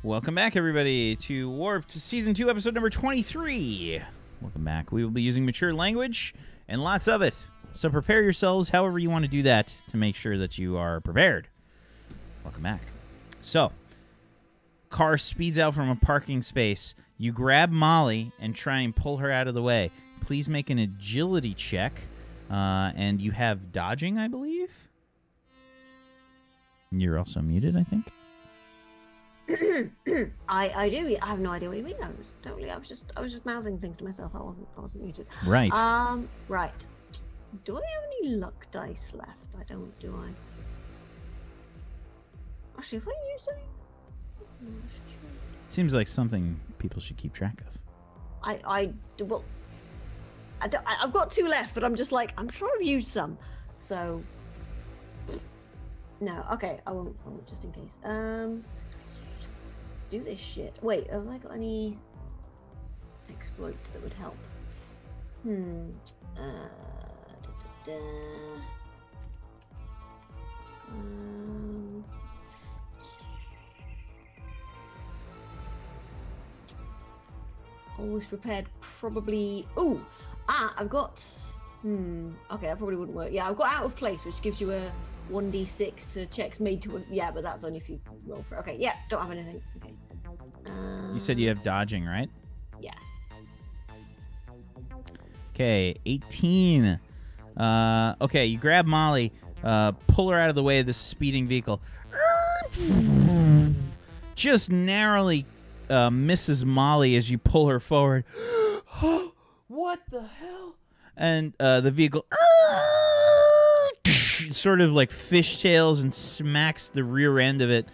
Welcome back, everybody, to Warped Season 2, Episode number 23. Welcome back. We will be using mature language, and lots of it. So prepare yourselves however you want to do that to make sure that you are prepared. Welcome back. So, car speeds out from a parking space. You grab Molly and try and pull her out of the way. Please make an agility check. And you have dodging, I believe? You're also muted, I think. I do. I have no idea what you mean. I was just mouthing things to myself. I wasn't muted. Right. Right. Do I have any luck dice left? I don't, do I? Actually, if I use any, Seems like something people should keep track of. well, I've got 2 left, but I'm just like, I'm sure I've used some. So no, okay, I won't just in case. Do this shit. Wait, have I got any exploits that would help? Always prepared, probably. I've got. Okay, that probably wouldn't work. Yeah, I've got out of place, which gives you a 1d6 to checks made to. Yeah, but that's only if you roll for. Okay, yeah, don't have anything. Okay. You said you have dodging, right? Yeah. Okay, 18. Okay, you grab Molly, pull her out of the way of this speeding vehicle. Just narrowly misses Molly as you pull her forward. What the hell? And the vehicle sort of like fishtails and smacks the rear end of it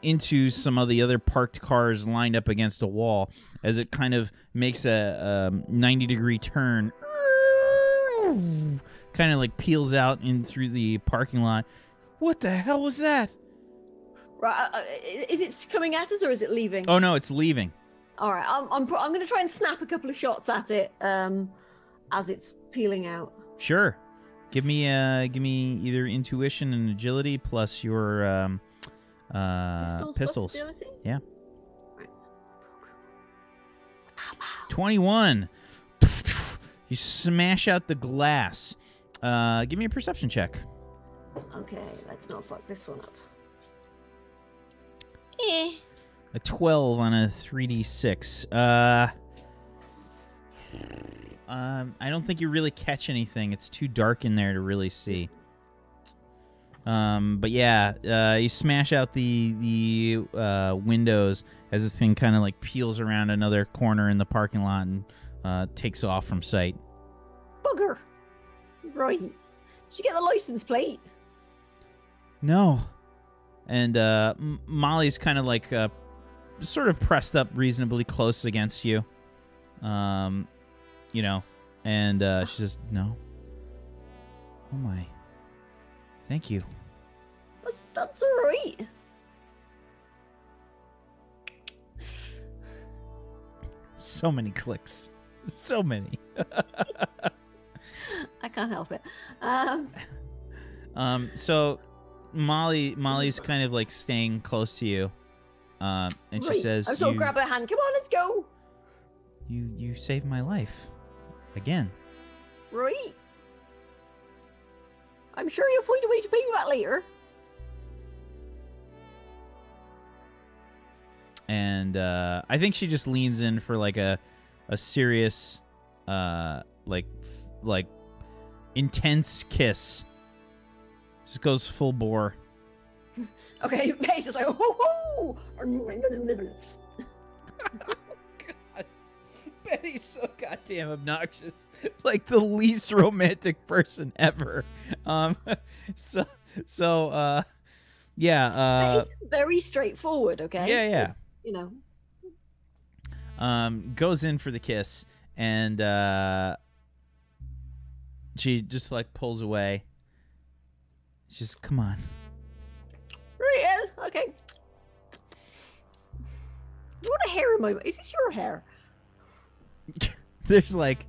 into some of the other parked cars lined up against a wall as it kind of makes a 90-degree turn. Kind of like peels out in through the parking lot. What the hell was that? Right, is it coming at us or is it leaving? Oh no, it's leaving. All right, I'm going to try and snap a couple of shots at it as it's peeling out. Sure. Give me either intuition and agility plus your pistols. Yeah. Right. 21. You smash out the glass. Give me a perception check. Okay, let's not fuck this one up. A 12 on a 3d6. I don't think you really catch anything. It's too dark in there to really see. But yeah, you smash out the windows as this thing kind of like peels around another corner in the parking lot and takes off from sight. Bugger! Right. Did you get the license plate? No. And Molly's kind of like sort of pressed up reasonably close against you. You know, and she says, no. Oh my. Thank you. That's all right. So many clicks. So many. I can't help it. So Molly's kind of like staying close to you. And she says, I'm so grab her hand. Come on, let's go. You saved my life. Again. Right. I'm sure you'll find a way to pay me back later. And I think she just leans in for like a serious like intense kiss. Just goes full bore. Okay, Paige is like, oh, Betty's so goddamn obnoxious. Like the least romantic person ever. Yeah. It's just very straightforward, okay? Yeah. It's, you know. Goes in for the kiss, and she just like pulls away. She's come on. Right, okay. You want a hair in my... Is this your hair? There's like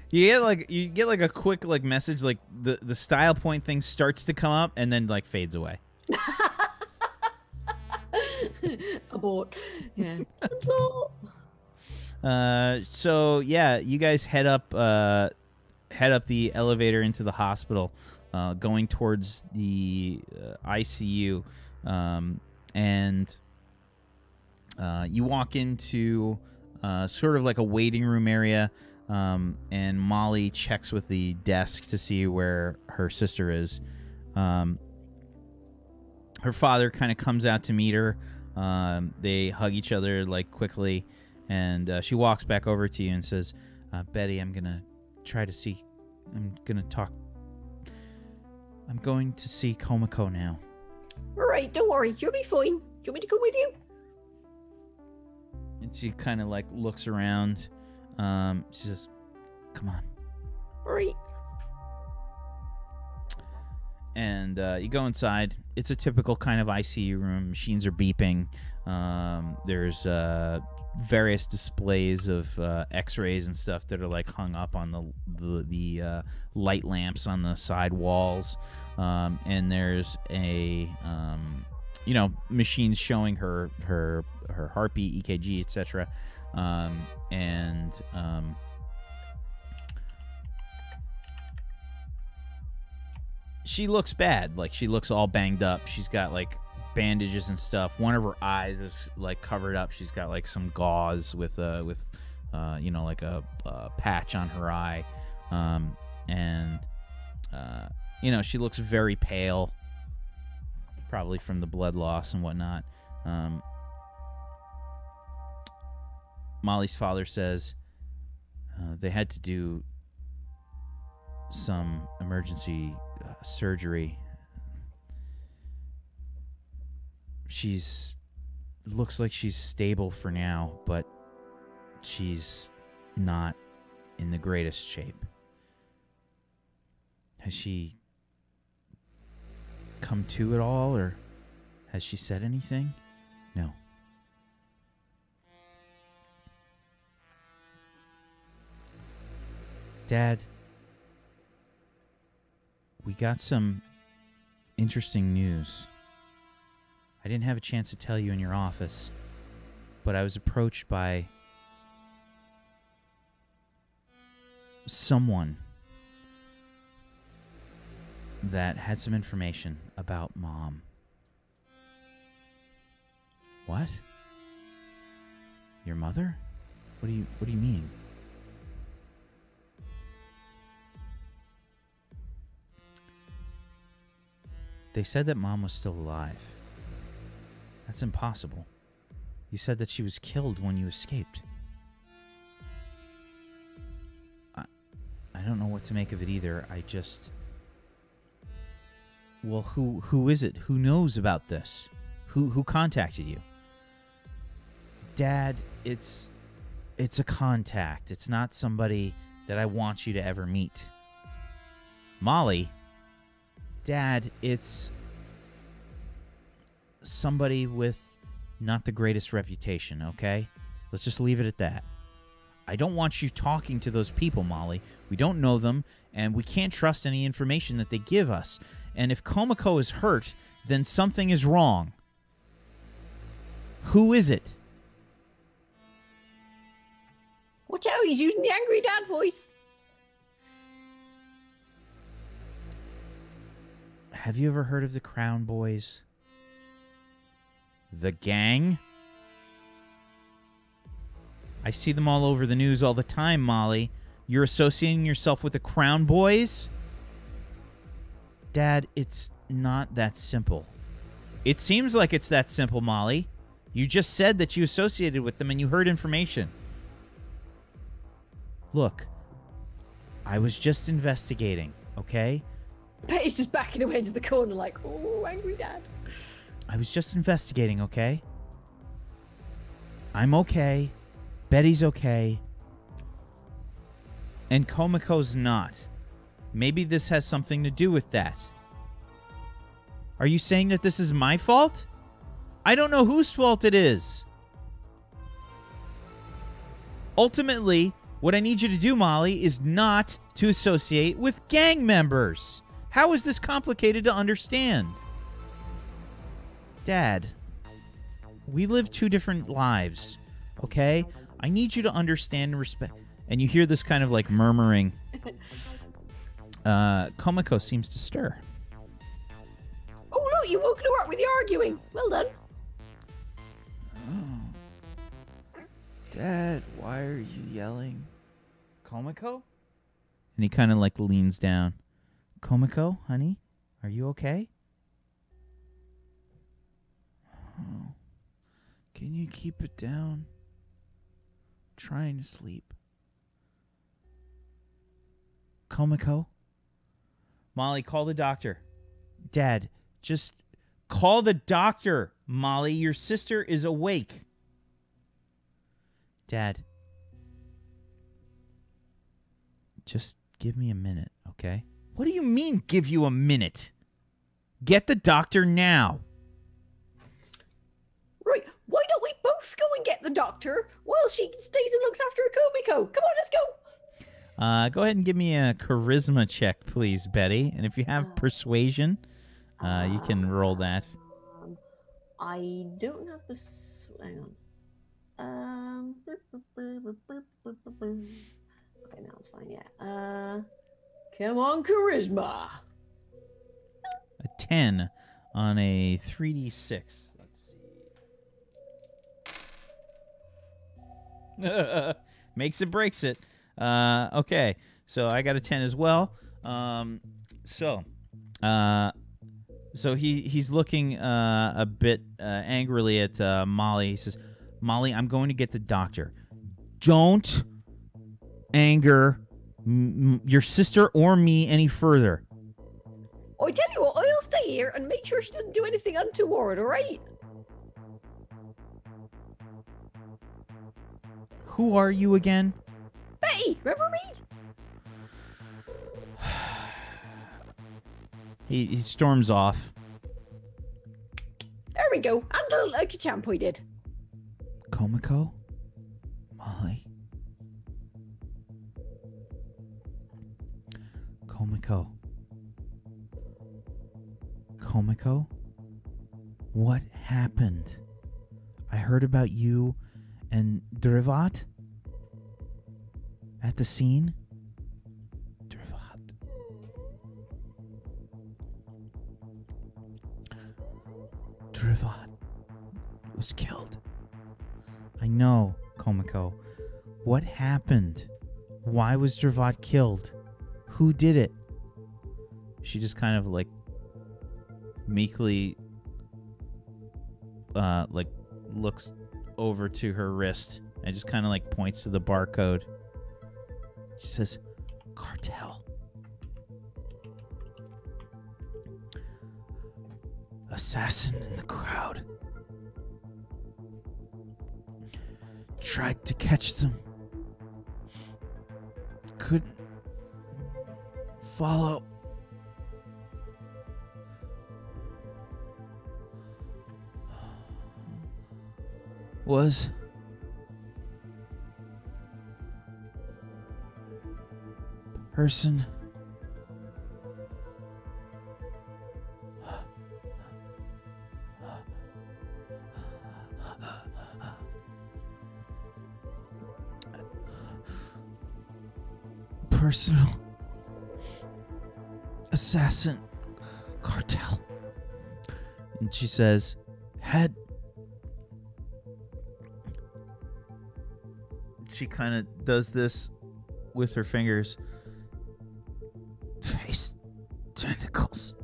you get like a quick like message, like the style point thing starts to come up and then like fades away. Abort. Yeah. That's all. So yeah, you guys head up the elevator into the hospital, going towards the ICU, and you walk into sort of like a waiting room area, and Molly checks with the desk to see where her sister is. Her father kind of comes out to meet her. They hug each other like quickly, and she walks back over to you and says, Betty, I'm going to see Komako now. All right, don't worry. You'll be fine. Do you want me to come with you? And she kind of like looks around. She says, come on. All right. And you go inside. It's a typical kind of ICU room. Machines are beeping. There's various displays of X-rays and stuff that are like hung up on the light lamps on the side walls. And there's a machines showing her heartbeat, EKG, etc. She looks bad. Like, she looks all banged up. She's got like bandages and stuff. One of her eyes is like covered up. She's got like some gauze with like a patch on her eye. She looks very pale, probably from the blood loss and whatnot. Molly's father says they had to do some emergency surgery. Looks like she's stable for now, but she's not in the greatest shape. Has she come to at all, or has she said anything? No. Dad, we got some interesting news. I didn't have a chance to tell you in your office, but I was approached by someone that had some information about Mom. What? Your mother? What do you mean? They said that Mom was still alive. That's impossible. You said that she was killed when you escaped. I don't know what to make of it either. Well, who is it? Who knows about this? Who contacted you? Dad, it's a contact. It's not somebody that I want you to ever meet. Molly, Dad, it's somebody with not the greatest reputation, okay? Let's just leave it at that. I don't want you talking to those people, Molly. We don't know them, and we can't trust any information that they give us. And if Komako is hurt, then something is wrong. Who is it? Watch out, he's using the angry dad voice. Have you ever heard of the Crown Boys? The gang? I see them all over the news all the time, Molly. You're associating yourself with the Crown Boys? Dad, it's not that simple. It seems like it's that simple, Molly. You just said that you associated with them and you heard information. Look, I was just investigating, okay? Betty's just backing away into the corner like, oh, angry dad. I was just investigating, okay? I'm okay. Betty's okay. And Komako's not. Maybe this has something to do with that. Are you saying that this is my fault? I don't know whose fault it is. Ultimately, what I need you to do, Molly, is not to associate with gang members. How is this complicated to understand? Dad, We live 2 different lives, okay? I need you to understand and respect. And you hear this kind of like murmuring. Komiko seems to stir. Oh, look, you woke her up with the arguing. Well done. Oh. Dad, why are you yelling? Komiko? And he kind of like leans down. Komiko, honey, are you okay? Oh. Can you keep it down? I'm trying to sleep. Komiko? Molly, call the doctor. Dad, just call the doctor, Molly. Your sister is awake. Dad, just give me a minute, okay? What do you mean, give you a minute? Get the doctor now. Right, why don't we both go and get the doctor while she stays and looks after Komiko? Come on, let's go. Go ahead and give me a charisma check, please, Betty. And if you have persuasion, you can roll that. I don't have hang on. Okay, now it's fine, yeah. Come on, charisma. A 10 on a 3d6. Let's see. Makes it, breaks it. Okay, so I got a 10 as well. So he's looking a bit angrily at Molly. He says, Molly, I'm going to get the doctor. Don't anger your sister or me any further. I tell you what, I'll stay here and make sure she doesn't do anything untoward, all right? Who are you again? Betty, remember me? He storms off. There we go. Handle like a champ I did. Komiko? Molly? Komiko? Komiko? What happened? I heard about you and Drivat at the scene. Drivat was killed. I know, Komiko. What happened? Why was Drivat killed? Who did it? She just kind of like meekly like looks over to her wrist and just kind of like points to the barcode. She says, "Cartel." Assassin in the crowd. Tried to catch them. Couldn't follow. Was person personal assassin cartel. And she says, head. She kind of does this with her fingers. Face, tentacles.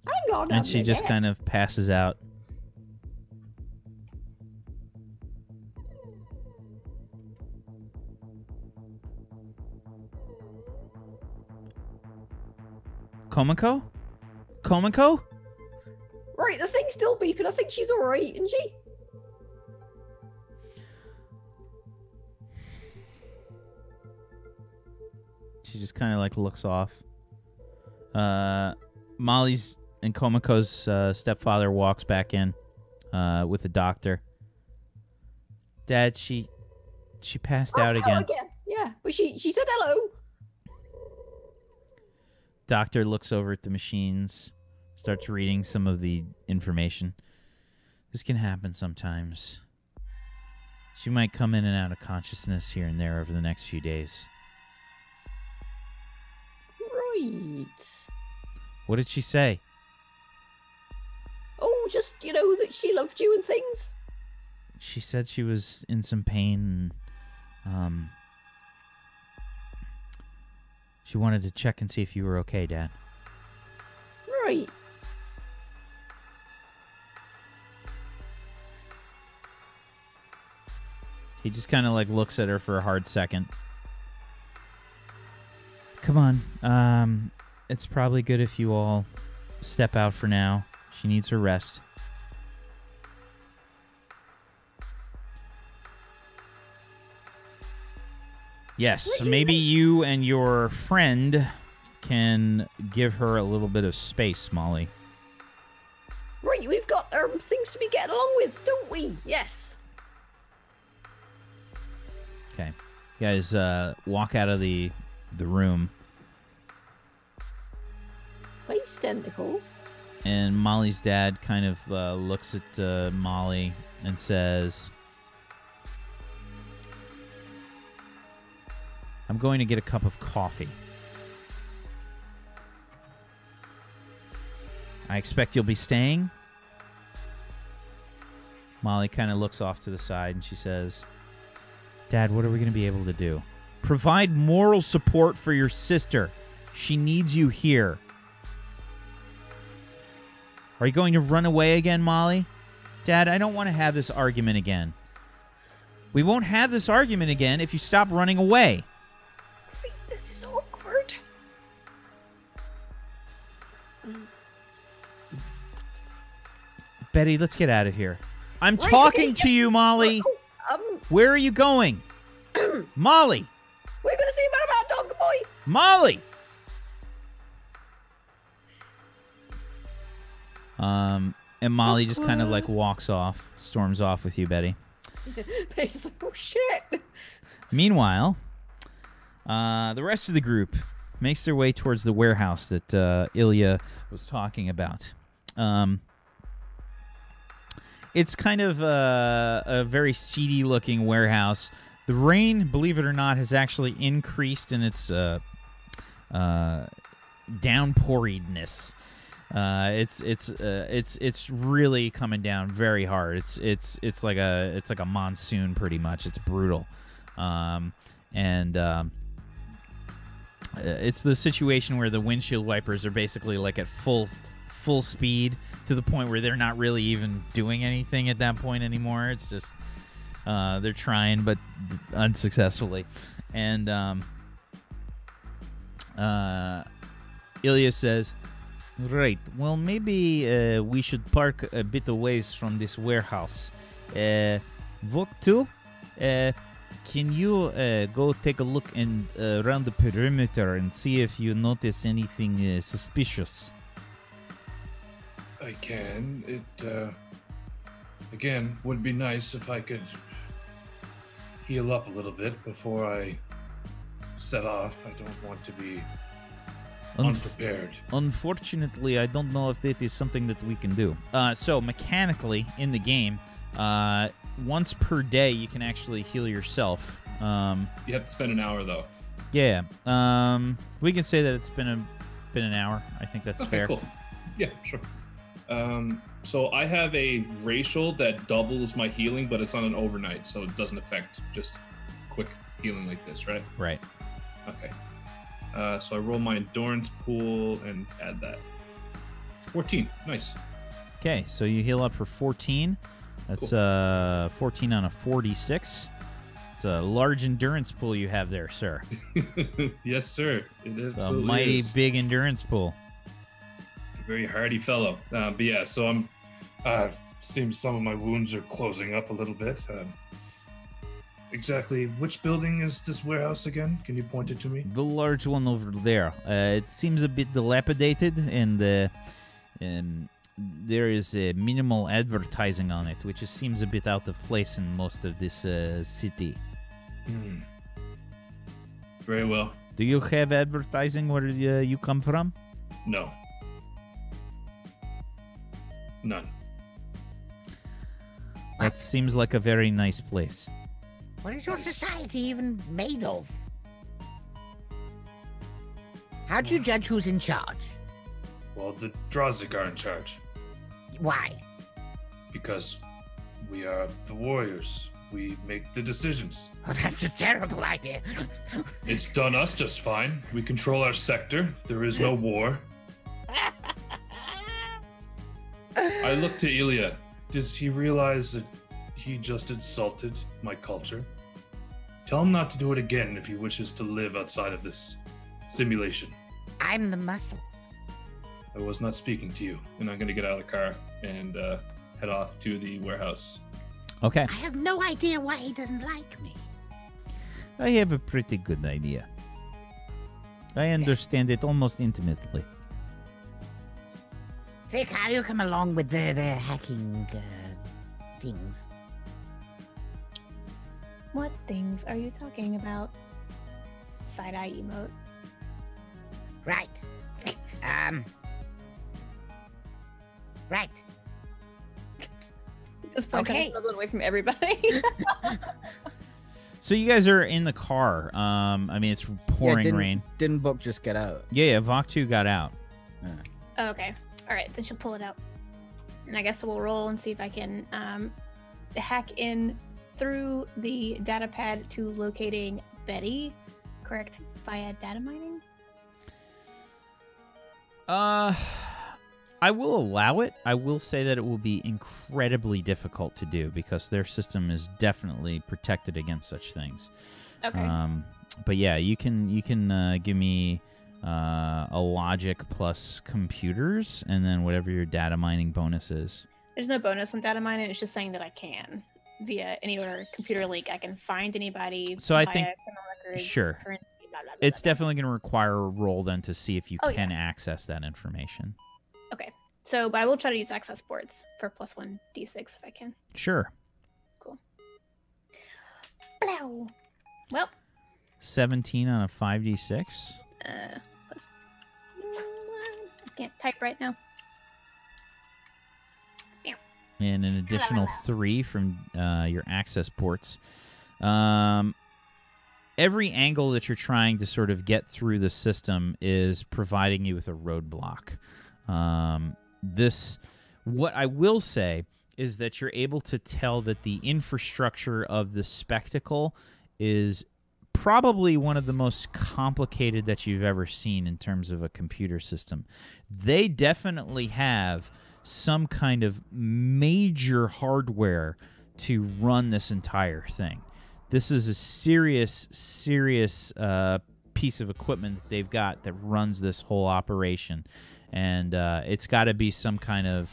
Hang on and she just kind of passes out. Komiko? Komiko? Right, the thing's still beeping. I think she's alright, isn't she? She just kind of like looks off. Molly's and Komiko's stepfather walks back in with the doctor. Dad, she passed out again. Yeah, but she said hello. Doctor looks over at the machines, starts reading some of the information. This can happen sometimes. She might come in and out of consciousness here and there over the next few days. Right. What did she say? Oh, just, that she loved you and things. She said she was in some pain. She wanted to check and see if you were okay, Dad. Right. He just kind of looks at her for a hard second. Come on. It's probably good if you all step out for now. She needs her rest. Yes, so maybe you and your friend can give her a little bit of space, Molly. Right, we've got things to be getting along with, don't we? Yes. Okay. You guys walk out of the room. Space tentacles. And Molly's dad kind of looks at Molly and says, I'm going to get a cup of coffee. I expect you'll be staying. Molly kind of looks off to the side and she says, Dad, what are we going to be able to do? Provide moral support for your sister. She needs you here. Are you going to run away again, Molly? Dad, I don't want to have this argument again. We won't have this argument again if you stop running away. Great, this is awkward. Betty, let's get out of here. I'm talking to you, Molly. Where are you going? Molly. We're going to see about Dog Boy. Molly. And Molly just kind of walks off, storms off with you, Betty. They're just oh shit. Meanwhile, the rest of the group makes their way towards the warehouse that Ilya was talking about. It's kind of a very seedy-looking warehouse. The rain, believe it or not, has actually increased in its downpouriness. It's really coming down very hard. It's like a monsoon pretty much. It's brutal, it's the situation where the windshield wipers are basically at full speed to the point where they're not really even doing anything at that point anymore. It's just they're trying but unsuccessfully, and Ilya says, right, well, maybe we should park a bit away from this warehouse. Vok 2, can you go take a look around the perimeter and see if you notice anything suspicious? I can. It, again, would be nice if I could heal up a little bit before I set off. I don't want to be unprepared. Unfortunately, I don't know if that is something that we can do. So mechanically in the game, once per day you can actually heal yourself. You have to spend an hour though. Yeah. We can say that it's been an hour. I think that's fair. Cool. Yeah, sure. So I have a racial that doubles my healing, but it's on an overnight, so it doesn't affect just quick healing like this, right? Right. Okay. So I roll my endurance pool and add that. 14. Nice. Okay, so you heal up for 14. That's cool. 14 on a 46. It's a large endurance pool you have there, sir. Yes, sir. It is a mighty big endurance pool. Very hardy fellow. But yeah, so I'm. Seems some of my wounds are closing up a little bit. Exactly which building is this warehouse again? Can you point it to me? The large one over there. It seems a bit dilapidated, and there is minimal advertising on it, which just seems a bit out of place in most of this city. Very well. Do you have advertising where you come from? No. None. That seems like a very nice place. What is your society even made of? How do you judge who's in charge? Well, the Drazik are in charge. Why? Because we are the warriors. We make the decisions. Oh, that's a terrible idea. It's done us just fine. We control our sector. There is no war. I look to Ilya. Does he realize that he just insulted my culture? Tell him not to do it again if he wishes to live outside of this simulation. I'm the muscle. I was not speaking to you. And I'm going to get out of the car and head off to the warehouse. Okay. I have no idea why he doesn't like me. I have a pretty good idea. I understand it almost intimately. Vic, how you come along with the hacking things? What things are you talking about? Side-eye emote. Right. Right. Just point Okay. a little away from everybody. So you guys are in the car. I mean, it's pouring rain. Didn't Buck just get out? Yeah, Vok 2 got out. Oh, okay. All right, then she'll pull it out. And I guess we'll roll and see if I can hack in through the data pad to locating Betty, correct? Via data mining? I will allow it. I will say that it will be incredibly difficult to do because their system is definitely protected against such things. Okay. But yeah, you can give me a logic plus computers, and then whatever your data mining bonus is. There's no bonus on data mining. It's just saying that I can via any other computer link. I can find anybody. So I via think- criminal records, sure. currency, blah, blah, blah, It's blah, blah. definitely going to require a roll then to see if you Oh, can access that information. Okay. So, but I will try to use access boards for +1 d6 if I can. Sure. Blow. Well, 17 on a 5d6. plus I can't type right now. And an additional 3 from your access ports. Every angle that you're trying to sort of get through the system is providing you with a roadblock. What I will say is that you're able to tell that the infrastructure of the spectacle is probably one of the most complicated that you've ever seen in terms of a computer system. They definitely have some kind of major hardware to run this entire thing. This is a serious piece of equipment that they've got that runs this whole operation, and it's got to be some kind of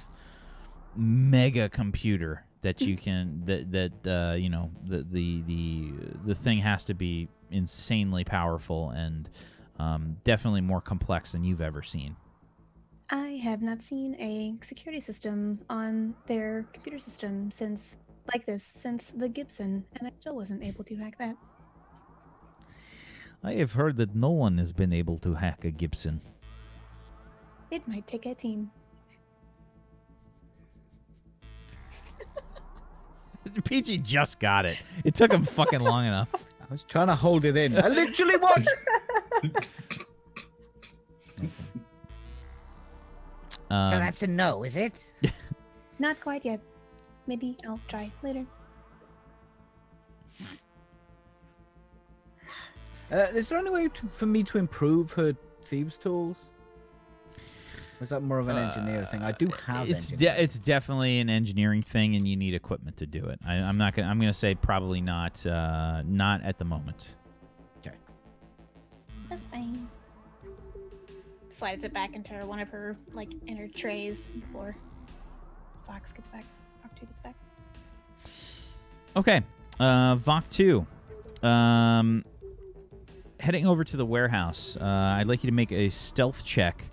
mega computer that you can you know, the thing has to be insanely powerful and definitely more complex than you've ever seen. I have not seen a security system on their computer system since the Gibson, and I still wasn't able to hack that. I have heard that no one has been able to hack a Gibson. It might take a team. Peachy just got it. It took him fucking long enough. I was trying to hold it in. I literally was. So that's a no, is it? Not quite yet. Maybe I'll try later. Is there any way for me to improve her thieves tools? Or is that more of an engineer thing? I do have it's definitely an engineering thing, and you need equipment to do it. I'm gonna say probably not at the moment. Okay. That's fine. Slides it back into one of her inner trays before Fox gets back. Fox 2 gets back. Okay, Vok 2. Heading over to the warehouse. I'd like you to make a stealth check.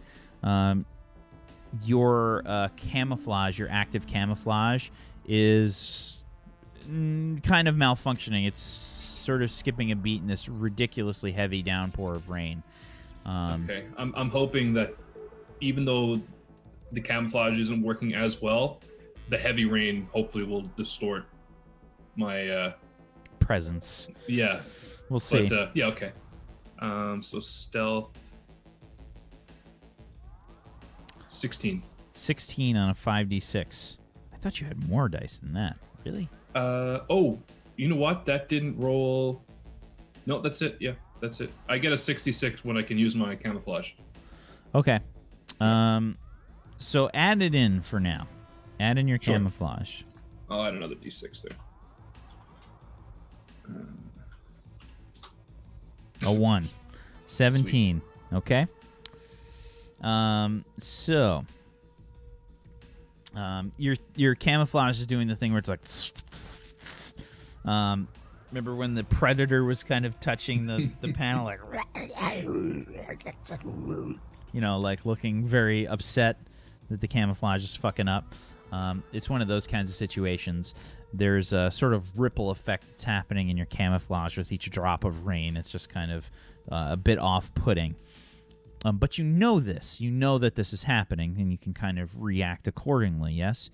Your camouflage, your active camouflage, is kind of malfunctioning. It's sort of skipping a beat in this ridiculously heavy downpour of rain. Okay, I'm hoping that even though the camouflage isn't working as well, the heavy rain hopefully will distort my presence. Yeah, We'll see. But yeah, okay. So stealth 16. 16 on a 5d6. I thought you had more dice than that. Really? Oh, you know what? That didn't roll. No, that's it. Yeah, that's it. I get a 66 when I can use my camouflage. Okay. So add it in for now. Add in your Sure. camouflage. I'll add another d6 there. A 1. 17. Okay. So your camouflage is doing the thing where it's like remember when the predator was kind of touching the panel, like like looking very upset that the camouflage is fucking up. It's one of those kinds of situations. There's a sort of ripple effect that's happening in your camouflage with each drop of rain. It's just kind of a bit off-putting. But you know this. You know that this is happening, and you can kind of react accordingly, yes?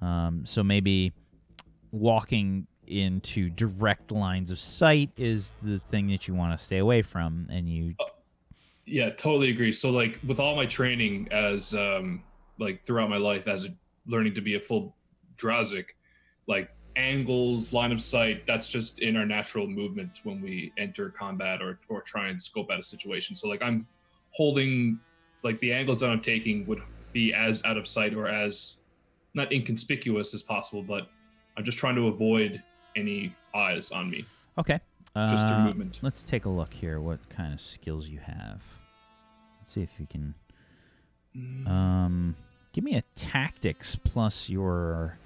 So maybe walking into direct lines of sight is the thing that you want to stay away from, and you... Yeah, totally agree. So, like, with all my training as, throughout my life as learning to be a full Drazik, like, angles, line of sight, that's just in our natural movement when we enter combat or try and scope out a situation. So, like, I'm holding, like, the angles that I'm taking would be as out of sight or as not inconspicuous as possible, but I'm just trying to avoid any eyes on me. Okay. Just through movement. Let's take a look here. What kind of skills you have? Let's see if you can... give me a tactics plus your...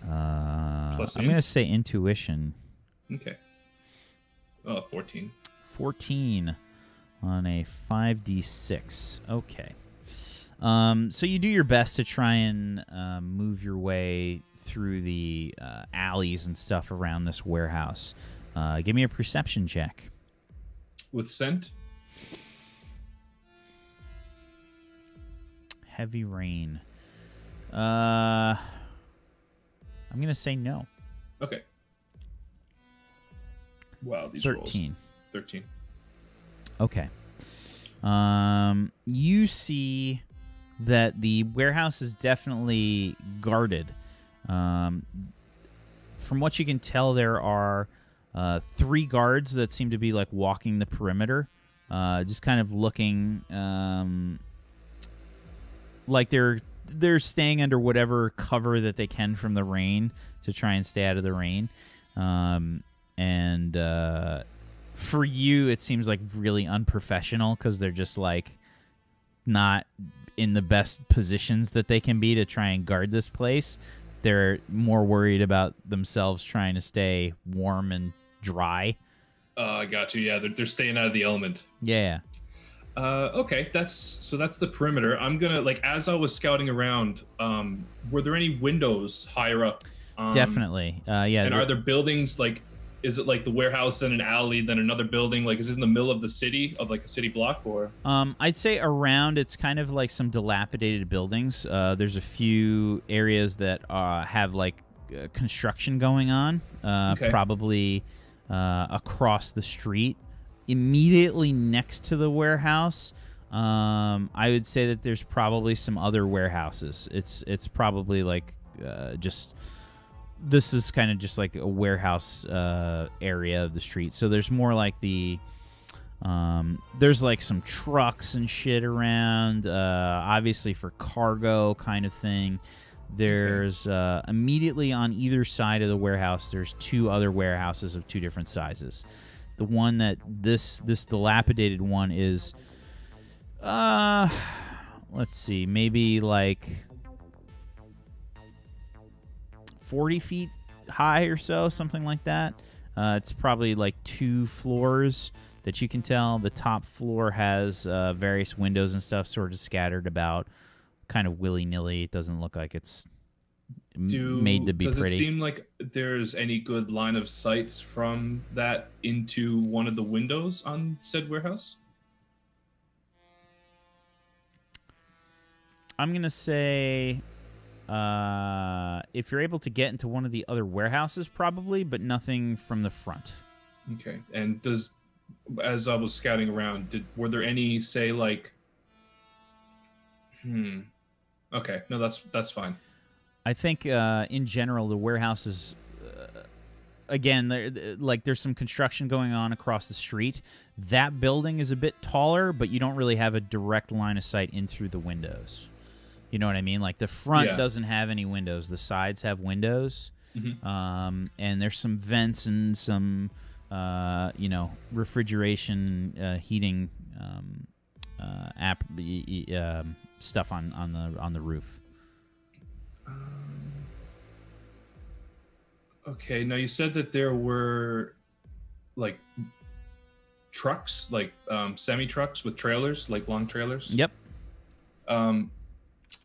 Plus I'm going to say intuition. Okay. 14. 14 on a 5d6. Okay. So you do your best to try and move your way through the alleys and stuff around this warehouse. Give me a perception check. With scent? Heavy rain. I'm going to say no. Okay. Wow, these 13. rolls. 13. Okay. You see that the warehouse is definitely guarded. From what you can tell, there are 3 guards that seem to be like walking the perimeter, just kind of looking like they're staying under whatever cover that they can from the rain to try and stay out of the rain. And for you, it seems like really unprofessional because they're just like not in the best positions that they can be to try and guard this place. They're more worried about themselves trying to stay warm and dry. I got you. Yeah, they're staying out of the element. Yeah. Okay, that's the perimeter. I'm gonna, like, as I was scouting around, were there any windows higher up? Definitely. Yeah. And are there buildings, like, is it like the warehouse and an alley, then another building? Like, is it in the middle of the city, of like a city block, or? I'd say around it's kind of like some dilapidated buildings. There's a few areas that have like construction going on, Okay. probably across the street. Immediately next to the warehouse, I would say that there's probably some other warehouses. It's probably like just... This is kind of just like a warehouse area of the street. So there's more like the... there's like some trucks and shit around, obviously for cargo kind of thing. There's immediately on either side of the warehouse, there's 2 other warehouses of 2 different sizes. The one that this dilapidated one is, let's see, maybe like 40 feet high or so, something like that. It's probably like 2 floors that you can tell. The top floor has various windows and stuff sort of scattered about kind of willy-nilly. It doesn't look like it's made to be does pretty. It seem like there's any good line of sights from that into one of the windows on said warehouse? I'm gonna say, if you're able to get into one of the other warehouses, probably, but nothing from the front. Okay. And as I was scouting around, were there any, say, like, okay, no, that's fine. I think in general the warehouses, again, there's some construction going on across the street. That building is a bit taller, but you don't really have a direct line of sight in through the windows. You know what I mean? Like the front doesn't have any windows. The sides have windows, and there's some vents and some, refrigeration, heating, stuff on the roof. Okay. Now you said that there were like trucks, like semi trucks with trailers, like long trailers. Yep.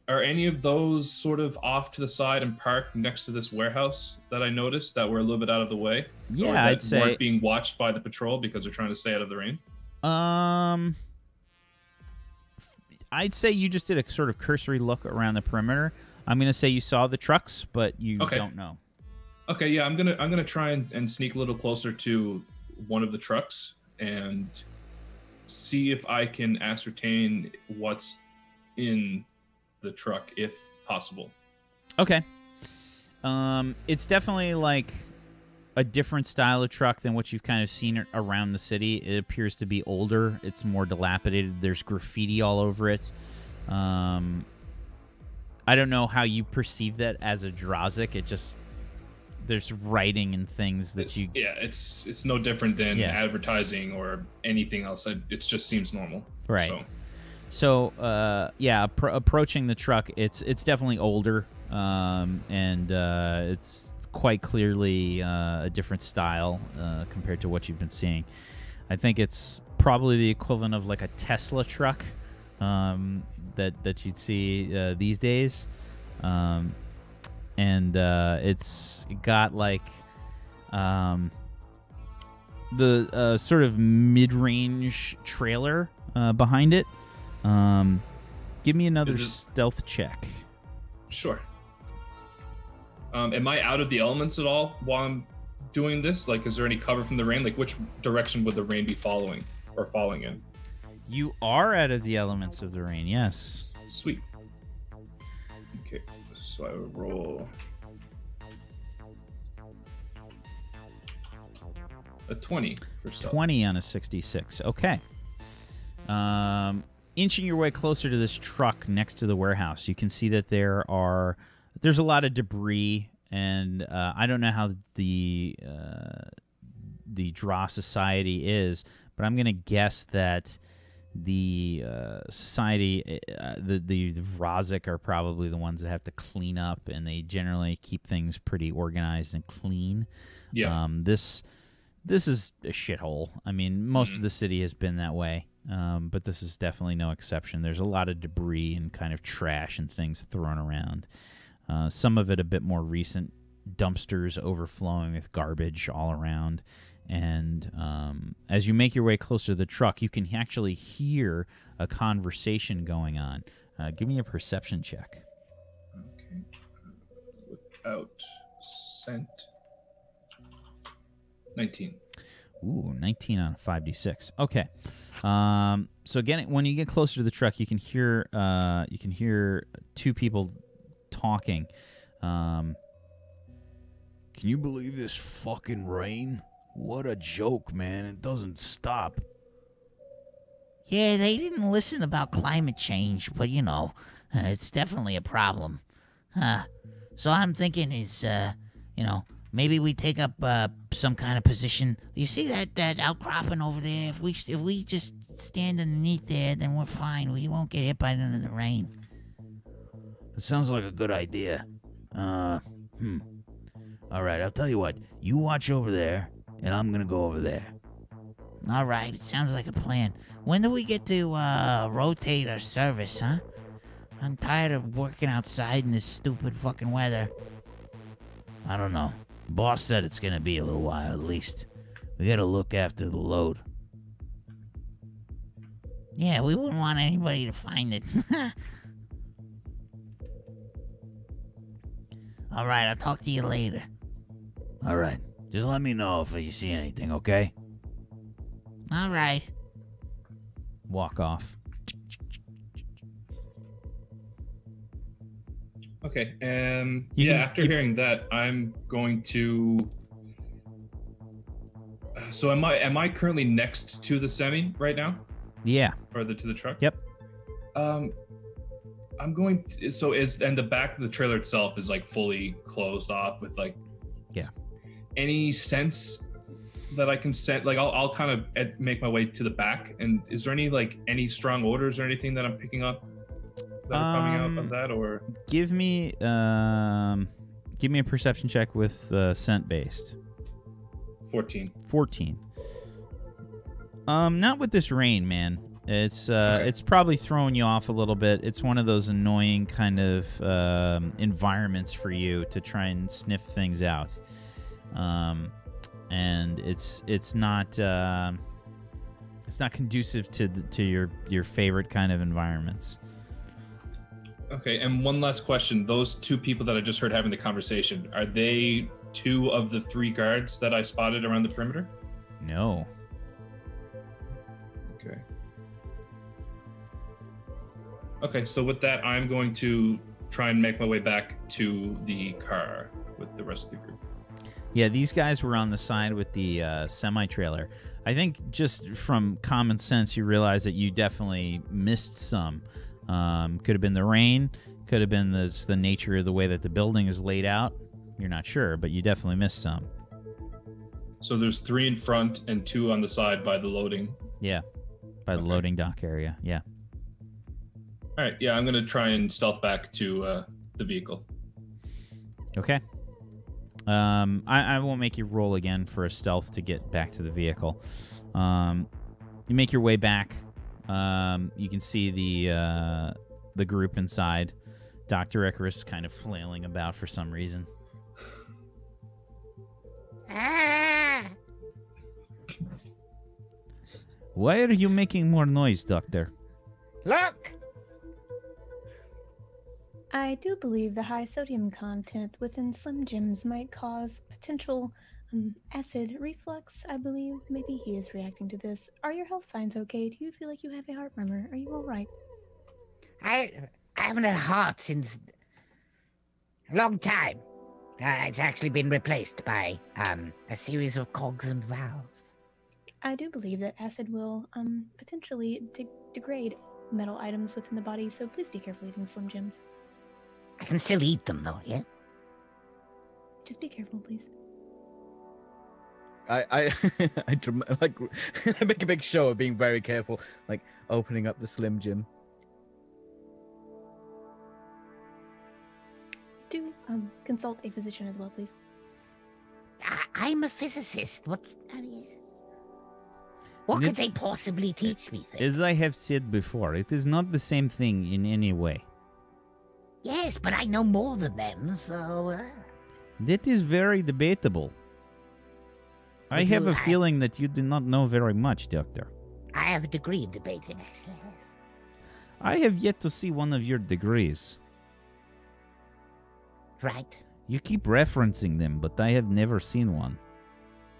Are any of those sort of off to the side and parked next to this warehouse that I noticed that were a little bit out of the way? Yeah, or that I'd say weren't being watched by the patrol because they're trying to stay out of the rain. I'd say you just did a sort of cursory look around the perimeter. I'm gonna say you saw the trucks, but you don't know. Okay, yeah, I'm gonna try and sneak a little closer to one of the trucks and see if I can ascertain what's in the truck, if possible. Okay. It's definitely like a different style of truck than what you've kind of seen around the city. It appears to be older. It's more dilapidated. There's graffiti all over it. I don't know how you perceive that as a Drazik. It just, there's writing and things that it's no different than advertising or anything else. It just seems normal. Right. So approaching the truck, it's definitely older, and it's quite clearly a different style compared to what you've been seeing. I think it's probably the equivalent of like a Tesla truck that you'd see these days, and it's got like the sort of mid-range trailer behind it. Give me another stealth check. Sure. Am I out of the elements at all while I'm doing this? Like, is there any cover from the rain? Like, which direction would the rain be following or falling in? You are out of the elements of the rain, yes. Sweet. Okay, so I would roll a 20 for stealth. 20 on a 66. Okay. Inching your way closer to this truck next to the warehouse, you can see that there's a lot of debris, and I don't know how the Draw Society is, but I'm gonna guess that the society, the Vrazik are probably the ones that have to clean up, and they generally keep things pretty organized and clean. Yeah. This is a shithole. I mean, most of the city has been that way. But this is definitely no exception. There's a lot of debris and kind of trash and things thrown around. Some of it a bit more recent, dumpsters overflowing with garbage all around. And as you make your way closer to the truck, you can actually hear a conversation going on. Give me a perception check. Okay. Without scent. 19. Ooh, 19 on a 5d6. Okay. So again, when you get closer to the truck, you can hear two people talking. Can you believe this fucking rain? What a joke, man. It doesn't stop. Yeah, they didn't listen about climate change, but it's definitely a problem. So I'm thinking is, maybe we take up some kind of position. You see that outcropping over there? If we just stand underneath there, then we're fine. We won't get hit by none of the rain. It sounds like a good idea. All right, I'll tell you what. You watch over there, and I'm gonna go over there. All right, it sounds like a plan. When do we get to rotate our service, huh? I'm tired of working outside in this stupid fucking weather. I don't know. Boss said it's gonna be a little while at least. We gotta look after the load. Yeah, we wouldn't want anybody to find it. All right, I'll talk to you later. All right. Just let me know if you see anything, okay? All right. Walk off. Okay, and You can- after hearing that, I'm going to. So am I currently next to the semi right now, Yeah. or to the truck? Yep. I'm going to, and the back of the trailer itself is like fully closed off with like. Yeah. Any sense that I can set? Like I'll kind of make my way to the back, and is there any strong odors or anything that I'm picking up that are coming out of that, or? Give me a perception check with scent based. 14. 14. Not with this rain, man. It's Okay. it's probably throwing you off a little bit. It's one of those annoying kind of environments for you to try and sniff things out. And it's not conducive to your favorite kind of environments. Okay, and one last question. Those two people that I just heard having the conversation, are they two of the three guards that I spotted around the perimeter? No. Okay. Okay, so with that, I'm going to try and make my way back to the car with the rest of the group. Yeah, these guys were on the side with the semi-trailer. I think just from common sense, you realize that you definitely missed some. Could have been the rain, could have been the nature of the way that the building is laid out. You're not sure, but you definitely missed some. So there's 3 in front and 2 on the side by the loading. Yeah, by the loading dock area, yeah. All right, yeah, I'm going to try and stealth back to the vehicle. Okay. I won't make you roll again for a stealth to get back to the vehicle. You make your way back. You can see the group inside. Dr. Icarus kind of flailing about for some reason. Ah! Why are you making more noise, Doctor? Look! I do believe the high sodium content within Slim Jims might cause potential acid reflux. I believe maybe he is reacting to this. Are your health signs okay? Do you feel like you have a heart murmur? Are you all right? I haven't had a heart since a long time. It's actually been replaced by a series of cogs and valves. I do believe that acid will potentially degrade metal items within the body, so please be careful eating Slim Jims. I can still eat them though, yeah? Just be careful, please. I make a big show of being very careful, like opening up the Slim Jim. Do consult a physician as well, please. I'm a physicist. What could they possibly teach me? Then? As I have said before, it is not the same thing in any way. Yes, but I know more than them, so... That is very debatable. I have a feeling that you do not know very much, Doctor. I have a degree in debating, actually, yes. I have yet to see one of your degrees. Right. You keep referencing them, but I have never seen one.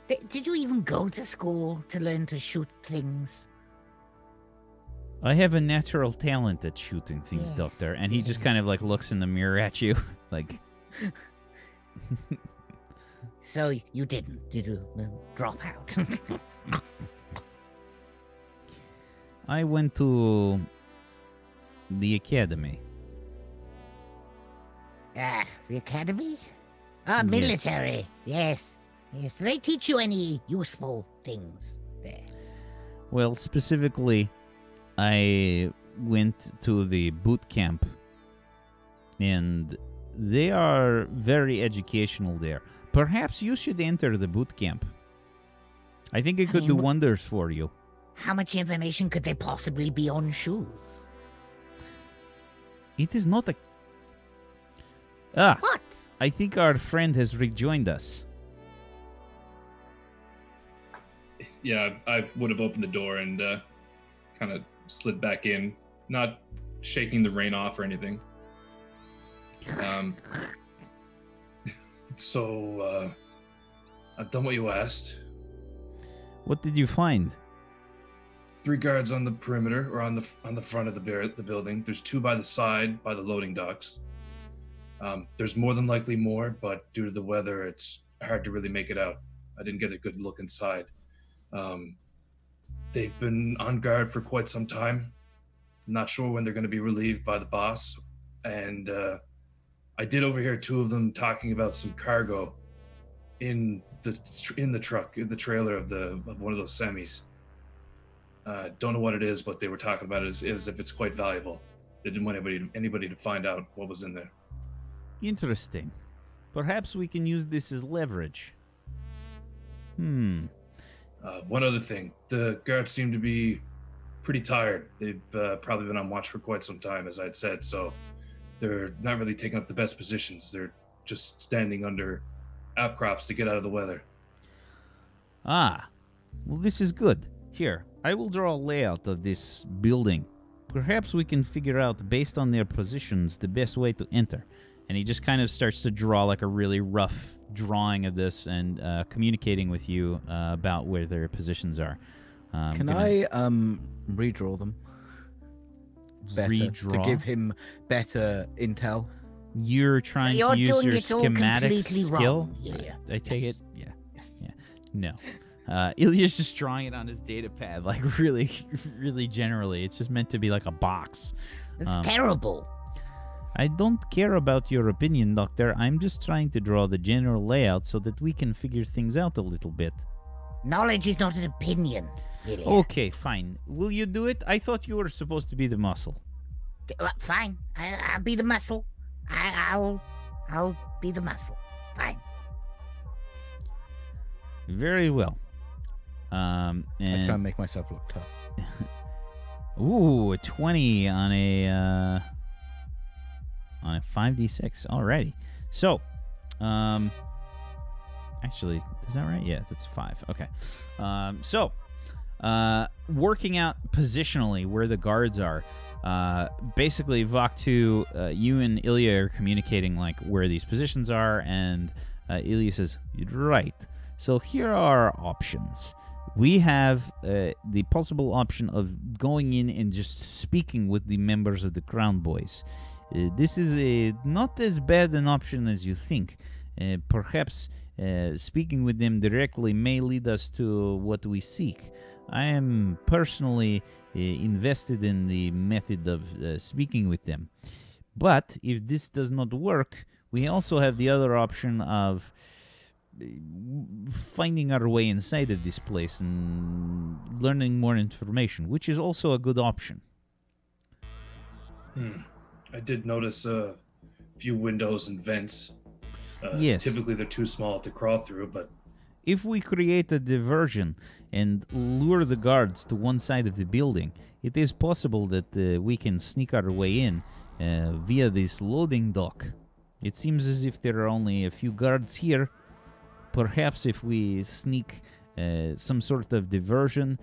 Did you even go to school to learn to shoot things? I have a natural talent at shooting things, Yes, Doctor. And he just kind of like looks in the mirror at you, like... So you didn't, did you drop out? I went to the academy. The academy? Military. Yes. Yes. Do they teach you any useful things there? Well, specifically, I went to the boot camp, and they are very educational there. Perhaps you should enter the boot camp. I think it could do wonders for you. How much information could there possibly be on shoes? It is not a... What? I think our friend has rejoined us. Yeah, I would have opened the door and kind of slid back in, not shaking the rain off or anything. So I've done what you asked. What did you find? 3 guards on the perimeter, or on the front of the building. There's 2 by the side, by the loading docks. There's more than likely more, but due to the weather, it's hard to really make it out. I didn't get a good look inside. They've been on guard for quite some time. Not sure when they're going to be relieved by the boss. And I did overhear 2 of them talking about some cargo in the truck, in the trailer of one of those semis. Don't know what it is, but they were talking about it as if it's quite valuable. They didn't want anybody to find out what was in there. Interesting. Perhaps we can use this as leverage. One other thing. The guards seem to be pretty tired. They've probably been on watch for quite some time, as I'd said, so they're not really taking up the best positions. They're just standing under outcrops to get out of the weather. Ah, well, this is good. Here, I will draw a layout of this building. Perhaps we can figure out, based on their positions, the best way to enter. And he just kind of starts to draw like a really rough drawing of this and communicating with you about where their positions are. Can I redraw them? Better, to give him better intel. You're trying to use your schematic skill? Wrong, Ilya. I take Yes. it? Yeah. Yes. Yeah. No. Ilya's just drawing it on his data pad, like really, really generally. It's just meant to be like a box. That's terrible. I don't care about your opinion, Doctor. I'm just trying to draw the general layout so that we can figure things out a little bit. Knowledge is not an opinion, Ilya. Okay, fine. Will you do it? I thought you were supposed to be the muscle. Fine. I'll be the muscle. I'll be the muscle. Fine. Very well. I And try and make myself look tough. ooh, a 20 on a 5d6 already. So, actually, is that right? Yeah, that's 5. Okay. Working out positionally where the guards are. Basically, Vok2, you and Ilya are communicating like where these positions are, and Ilya says, "You're right. So here are our options. We have the possible option of going in and just speaking with the members of the Crown Boys. This is not as bad an option as you think. Perhaps speaking with them directly may lead us to what we seek. I am personally invested in the method of speaking with them. But if this does not work, we also have the other option of finding our way inside of this place and learning more information, which is also a good option." I did notice a few windows and vents. Yes. Typically, they're too small to crawl through, but If we create a diversion and lure the guards to one side of the building, it is possible that we can sneak our way in via this loading dock. It seems as if there are only a few guards here. Perhaps if we sneak some sort of diversion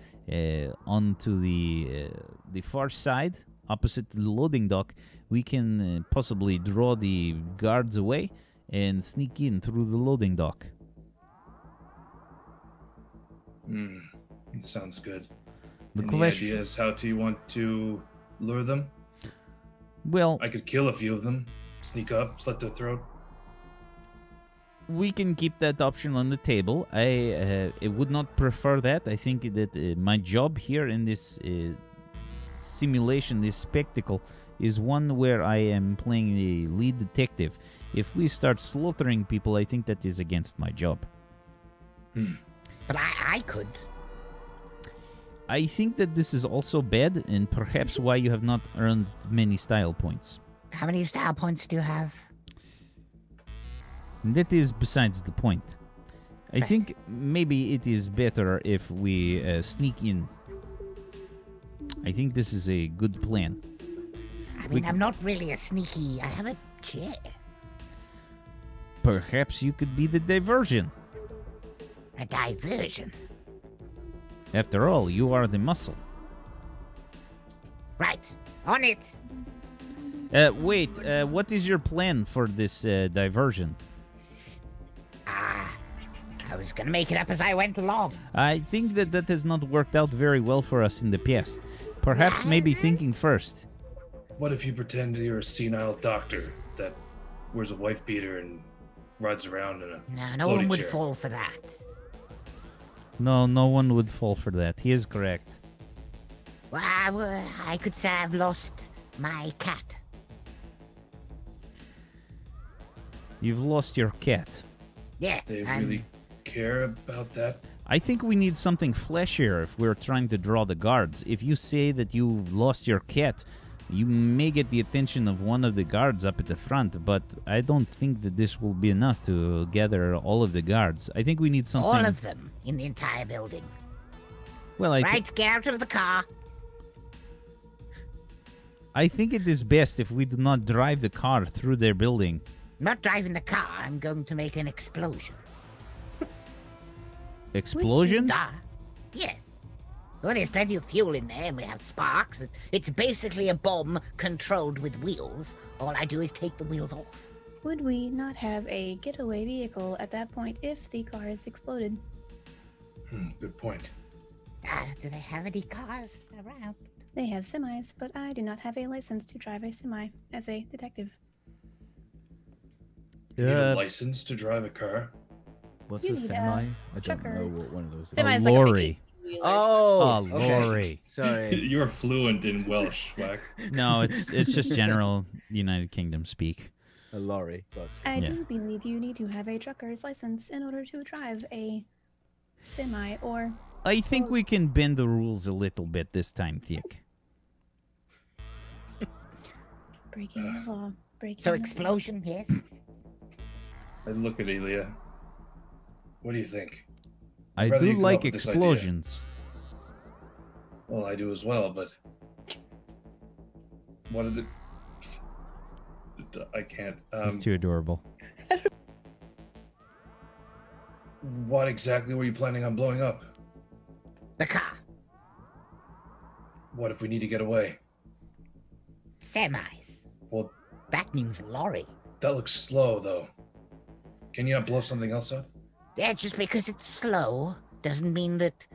onto the far side, opposite the loading dock, we can possibly draw the guards away and sneak in through the loading dock. sounds good. The Any question, ideas how do you want to lure them? well, I could kill a few of them, sneak up, slit their throat. we can keep that option on the table. I would not prefer that. I think that my job here in this simulation, this spectacle, is one where I am playing the lead detective. If we start slaughtering people, I think that is against my job. But I could. I think that this is also bad, and perhaps why you have not earned many style points. How many style points do you have? That is besides the point. I Right. think maybe it is better if we sneak in. I think this is a good plan. I mean, I'm not really a sneaky. I have a chair. Perhaps you could be the diversion. A diversion. After all, you are the muscle. Right. On it. Wait, what is your plan for this diversion? I was gonna make it up as I went along. I think that has not worked out very well for us in the past. Perhaps maybe thinking first. What if you pretend you're a senile doctor that wears a wife beater and rides around in a No floaty one would chair? fall for that. No one would fall for that. He is correct. Well, I could say I've lost my cat. You've lost your cat. Yes, They and really care about that? I think we need something fleshier if we're trying to draw the guards. If you say that you've lost your cat, you may get the attention of one of the guards up at the front, but I don't think that this will be enough to gather all of the guards. I think we need something... all of them in the entire building. Well, Right, get out of the car. I think it is best if we do not drive the car through their building. I'm not driving the car, I'm going to make an explosion. Explosion? Yes. Well, there's plenty of fuel in there, and we have sparks. It's basically a bomb controlled with wheels. All I do is take the wheels off. Would we not have a getaway vehicle at that point if the car is exploded? Good point. Do they have any cars around? They have semis, but I do not have a license to drive a semi as a detective. You need a license to drive a car? What's You a need a semi? I don't trucker. know what one of those is. Semi is A like a lorry. big wheeler. Oh, A okay. lorry. Sorry. You're fluent in Welsh, Wack. No, it's just general United Kingdom speak. A lorry. Gotcha. I Yeah. do believe you need to have a trucker's license in order to drive a semi or I think we can bend the rules a little bit this time, Thick. breaking the law. Breaking So the law. explosion, yes? I look at Ilya. What do you think? I Rather do you come like up with this idea. explosions. Well, I do as well, but what is it? I can't. It's too adorable. What exactly were you planning on blowing up? The car. What if we need to get away? Semis. Well, That means lorry. that looks slow, though. Can you not blow something else up? Yeah, just because it's slow doesn't mean that...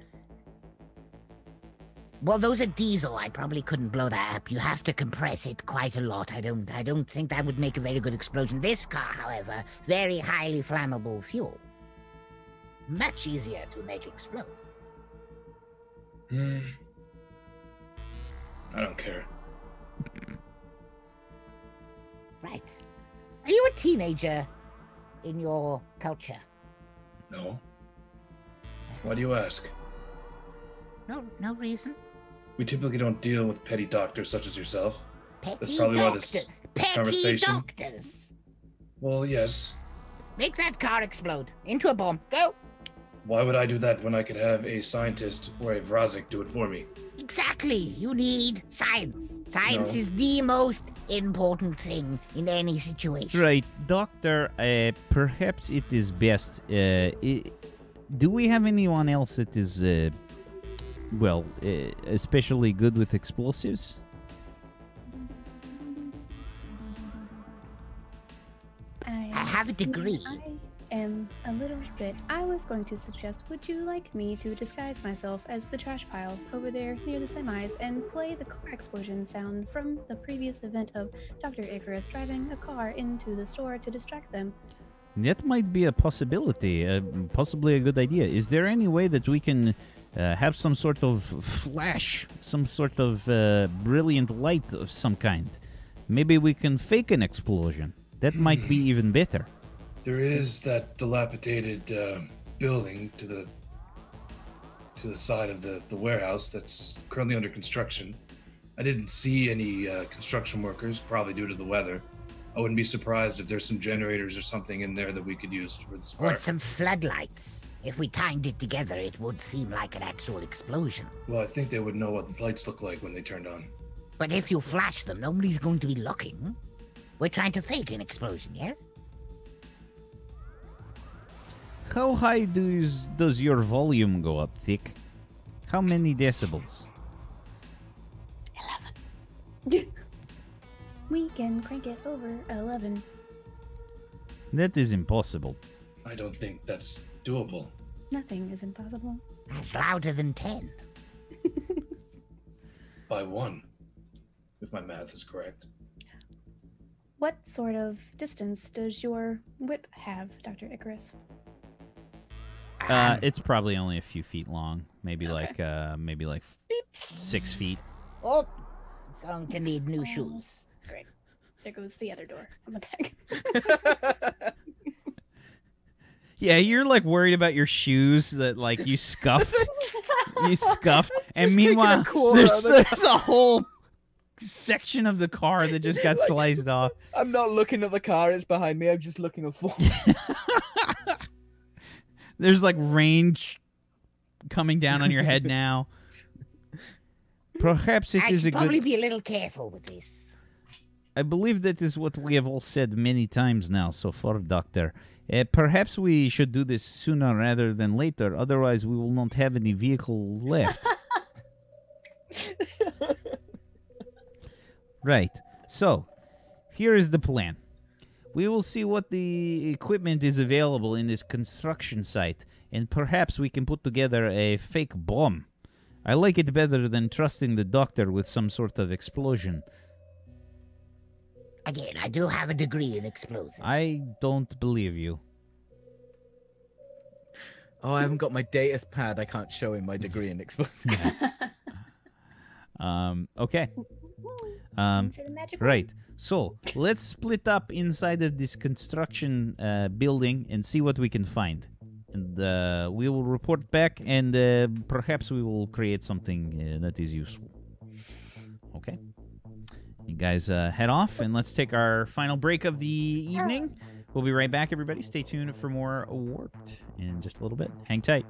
Well, those are diesel. I probably couldn't blow that up. You have to compress it quite a lot. I don't think that would make a very good explosion. This car, however, very highly flammable fuel. Much easier to make explode. I don't care. Right. Are you a teenager in your culture? No. Why do you ask? No reason. We typically don't deal with petty doctors such as yourself. Petty probably why doctor. this Petty conversation- doctors. Well, yes. Make that car explode into a bomb. Go. Why would I do that when I could have a scientist or a Vrazik do it for me? Exactly. You need science. Science No. is the most important thing in any situation. Right, Doctor, perhaps it is best. Do we have anyone else that is, especially good with explosives? I have a degree. I am a little bit. I was going to suggest, would you like me to disguise myself as the trash pile over there near the semis and play the car explosion sound from the previous event of Dr. Icarus driving a car into the store to distract them? That might be a possibility, possibly a good idea. Is there any way that we can have some sort of flash, some sort of brilliant light of some kind? Maybe we can fake an explosion. That might be even better. There is that dilapidated building to the side of the warehouse that's currently under construction. I didn't see any construction workers, probably due to the weather. I wouldn't be surprised if there's some generators or something in there that we could use for the Or spark. some floodlights. If we timed it together, it would seem like an actual explosion. Well, I think they would know what the lights look like when they turned on. But if you flash them, nobody's going to be looking. We're trying to fake an explosion, yes? How high does your volume go up, Thick? How many decibels? 11. We can crank it over 11. That is impossible. I don't think that's doable. Nothing is impossible. That's louder than 10. By 1, if my math is correct. What sort of distance does your whip have, Dr. Icarus? It's probably only a few feet long. Maybe like 6 feet. Oh, going to need new shoes. Great. There goes the other door on the back. Yeah, you're like worried about your shoes that like you scuffed. You scuffed. And Just taking a meanwhile, quarter there's, out of the there's a whole section of the car that just got sliced off. I'm not looking at the car, it's behind me. I'm just looking at forward. There's like range coming down on your head now. Perhaps it I is should a probably good... be a little careful with this. I believe that is what we have all said many times now so far, Doctor. Perhaps we should do this sooner rather than later. Otherwise, we will not have any vehicle left. Right. So, here is the plan. We will see what the equipment is available in this construction site, and perhaps we can put together a fake bomb. I like it better than trusting the doctor with some sort of explosion. Again, I do have a degree in explosives. I don't believe you. Oh, I haven't got my data pad. I can't show him my degree in explosives. Okay. Say the magic word. Right. So, let's split up inside of this construction building and see what we can find. And we will report back, and perhaps we will create something that is useful. Okay? You guys head off, and let's take our final break of the evening. We'll be right back, everybody. Stay tuned for more Warped in just a little bit. Hang tight.